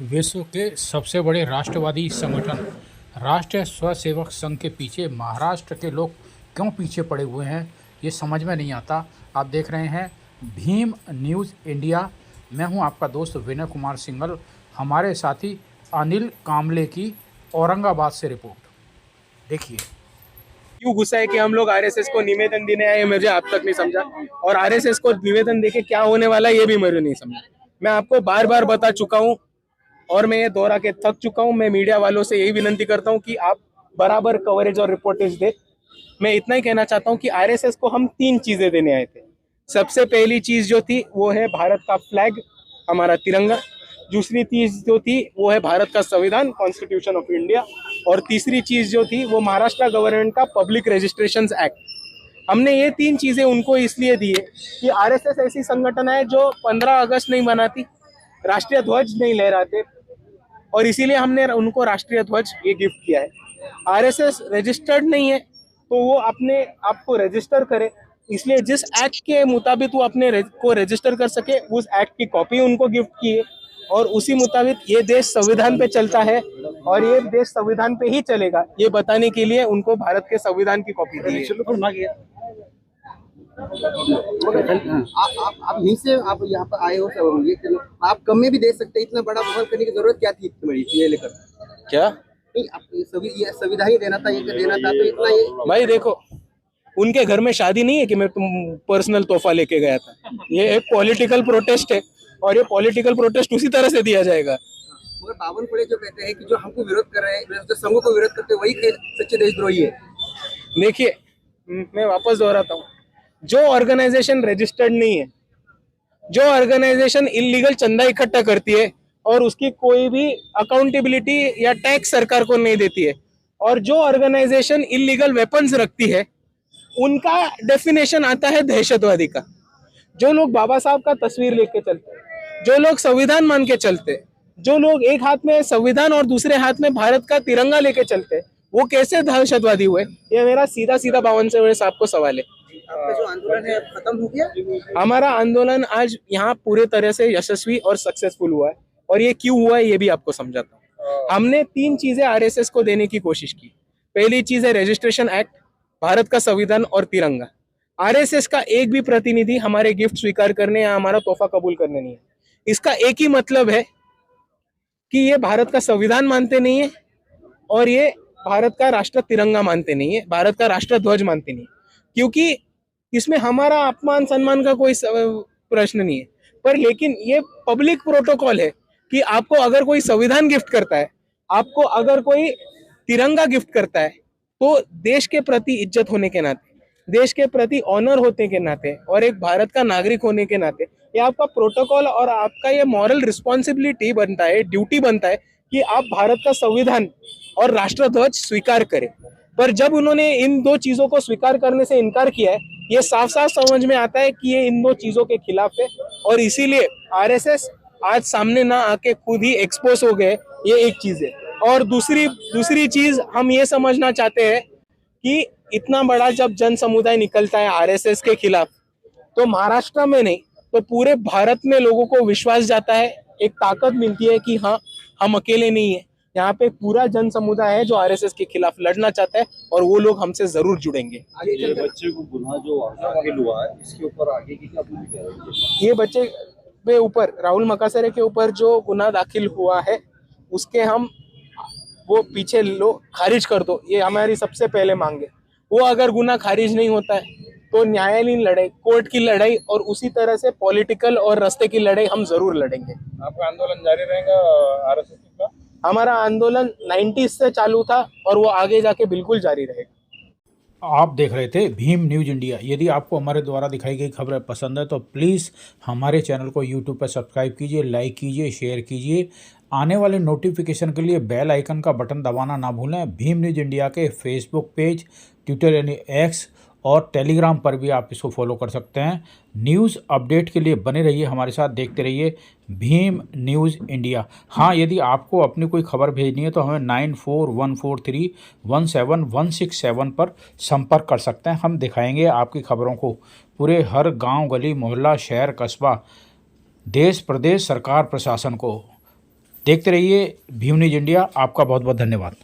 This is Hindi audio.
विश्व के सबसे बड़े राष्ट्रवादी संगठन राष्ट्रीय स्वयंसेवक संघ के पीछे महाराष्ट्र के लोग क्यों पीछे पड़े हुए हैं, ये समझ में नहीं आता। आप देख रहे हैं भीम न्यूज़ इंडिया। मैं हूं आपका दोस्त विनय कुमार सिंघल। हमारे साथी अनिल कामले की औरंगाबाद से रिपोर्ट देखिए। क्यों गुस्सा है कि हम लोग आरएसएस को निवेदन देने आए, मुझे अब तक नहीं समझा। और आरएसएस को निवेदन देके क्या होने वाला है ये भी मुझे नहीं समझा। मैं आपको बार बार बता चुका हूँ और मैं ये दोहरा के थक चुका हूँ। मैं मीडिया वालों से यही विनती करता हूँ कि आप बराबर कवरेज और रिपोर्टेज दे। मैं इतना ही कहना चाहता हूँ कि आरएसएस को हम 3 चीजें देने आए थे। सबसे पहली चीज जो थी वो है भारत का फ्लैग, हमारा तिरंगा। दूसरी चीज जो थी वो है भारत का संविधान, कॉन्स्टिट्यूशन ऑफ इंडिया। और तीसरी चीज जो थी वो महाराष्ट्र गवर्नमेंट का पब्लिक रजिस्ट्रेशन एक्ट। हमने ये 3 चीजें उनको इसलिए दी है कि आरएसएस ऐसी संगठन है जो 15 अगस्त नहीं मनाती, राष्ट्रीय ध्वज नहीं लहराते, और इसीलिए हमने उनको राष्ट्रीय ध्वज ये गिफ्ट किया है। आरएसएस रजिस्टर्ड नहीं है तो वो अपने आप को रजिस्टर करे, इसलिए जिस एक्ट के मुताबिक वो अपने को रजिस्टर कर सके उस एक्ट की कॉपी उनको गिफ्ट की है। और उसी मुताबिक ये देश संविधान पे चलता है और ये देश संविधान पे ही चलेगा, ये बताने के लिए उनको भारत के संविधान की कॉपी दी है। आप यहीं से आप यहाँ पर आए हो, सब ये आप कम में भी दे सकते, इतना बड़ा बवाल करने की जरूरत क्या थी इतनी बड़ी ये लेकर? क्या नहीं, आप सभी ये संविधान ही देना था, ये देना था तो इतना ये। भाई देखो, उनके घर में शादी नहीं है कि मैं तुम पर्सनल तोहफा लेके गया था। ये एक पॉलिटिकल प्रोटेस्ट है और ये पॉलिटिकल प्रोटेस्ट उसी तरह से दिया जाएगा। मगर बावनकुळे जो कहते हैं कि जो हमको विरोध कर रहे हैं, जो संघों को विरोध करते हैं वही सच्चे देशद्रोही है। देखिए, मैं वापस दोहराता हूँ, जो ऑर्गेनाइजेशन रजिस्टर्ड नहीं है, जो ऑर्गेनाइजेशन इलीगल चंदा इकट्ठा करती है और उसकी कोई भी अकाउंटेबिलिटी या टैक्स सरकार को नहीं देती है, और जो ऑर्गेनाइजेशन इलीगल वेपन्स रखती है, उनका डेफिनेशन आता है दहशतवादी का। जो लोग बाबा साहब का तस्वीर लेके चलते हैं, जो लोग संविधान मान के चलते हैं, जो लोग एक हाथ में संविधान और दूसरे हाथ में भारत का तिरंगा लेके चलते हैं, वो कैसे दहशतवादी हुए? ये मेरा सीधा सीधा 52 साहब को सवाल है। आपका जो आंदोलन है खत्म हो गया? हमारा आंदोलन आज यहाँ पूरे तरह से यशस्वी और सक्सेसफुल हुआ है, और ये क्यों हुआ है ये भी आपको समझाता हूँ। हमने 3 चीजें आरएसएस को देने की कोशिश की। पहली चीज है रजिस्ट्रेशन एक्ट, भारत का संविधान और तिरंगा। आरएसएस का एक भी प्रतिनिधि हमारे गिफ्ट स्वीकार करने या हमारा तोहफा कबूल करने नहीं है। इसका एक ही मतलब है कि ये भारत का संविधान मानते नहीं है और ये भारत का राष्ट्र तिरंगा मानते नहीं है, भारत का राष्ट्र ध्वज मानते नहीं है। क्योंकि इसमें हमारा अपमान सम्मान का कोई प्रश्न नहीं है, पर लेकिन ये पब्लिक प्रोटोकॉल है कि आपको अगर कोई संविधान गिफ्ट करता है, आपको अगर कोई तिरंगा गिफ्ट करता है, तो देश के प्रति इज्जत होने के नाते, देश के प्रति ऑनर होने के नाते और एक भारत का नागरिक होने के नाते ये आपका प्रोटोकॉल और आपका ये मॉरल रिस्पॉन्सिबिलिटी बनता है, ड्यूटी बनता है कि आप भारत का संविधान और राष्ट्रध्वज स्वीकार करें। पर जब उन्होंने इन 2 चीजों को स्वीकार करने से इनकार किया है, ये साफ साफ समझ में आता है कि ये इन 2 चीजों के खिलाफ है, और इसीलिए आरएसएस आज सामने ना आके खुद ही एक्सपोज हो गए। ये एक चीज है। और दूसरी चीज हम ये समझना चाहते हैं कि इतना बड़ा जब जन समुदाय निकलता है आरएसएस के खिलाफ, तो महाराष्ट्र में नहीं तो पूरे भारत में लोगों को विश्वास जाता है, एक ताकत मिलती है कि हाँ, हम अकेले नहीं है। यहाँ पे पूरा जन समुदाय है जो आरएसएस के खिलाफ लड़ना चाहता है, और वो लोग हमसे जरूर जुड़ेंगे। ये बच्चे को गुनाह जो दाखिल हुआ है, इसके ऊपर आगे की क्या भूमिका रहेगी? ये बच्चे के ऊपर, राहुल मकासरे के ऊपर जो गुनाह दाखिल हुआ है, उसके हम वो पीछे लो, खारिज कर दो, ये हमारी सबसे पहले मांग है। वो अगर गुनाह खारिज नहीं होता है तो न्यायालयीन लड़ाई, कोर्ट की लड़ाई और उसी तरह से पॉलिटिकल और रास्ते की लड़ाई हम जरूर लड़ेंगे। आपका आंदोलन जारी रहेगा आरएसएस का? हमारा आंदोलन 90s से चालू था और वो आगे जाके बिल्कुल जारी रहेगा। आप देख रहे थे भीम न्यूज़ इंडिया। यदि आपको हमारे द्वारा दिखाई गई खबरें पसंद है तो प्लीज़ हमारे चैनल को यूट्यूब पर सब्सक्राइब कीजिए, लाइक कीजिए, शेयर कीजिए। आने वाले नोटिफिकेशन के लिए बेल आइकन का बटन दबाना ना भूलें। भीम न्यूज़ इंडिया के फेसबुक पेज, ट्विटर यानी एक्स और टेलीग्राम पर भी आप इसको फॉलो कर सकते हैं। न्यूज़ अपडेट के लिए बने रहिए हमारे साथ, देखते रहिए भीम न्यूज़ इंडिया। हाँ, यदि आपको अपनी कोई खबर भेजनी है तो हमें 9414317167 पर संपर्क कर सकते हैं। हम दिखाएंगे आपकी खबरों को पूरे हर गांव, गली, मोहल्ला, शहर, कस्बा, देश, प्रदेश, सरकार, प्रशासन को। देखते रहिए व्यू न्यूज इंडिया। आपका बहुत बहुत धन्यवाद।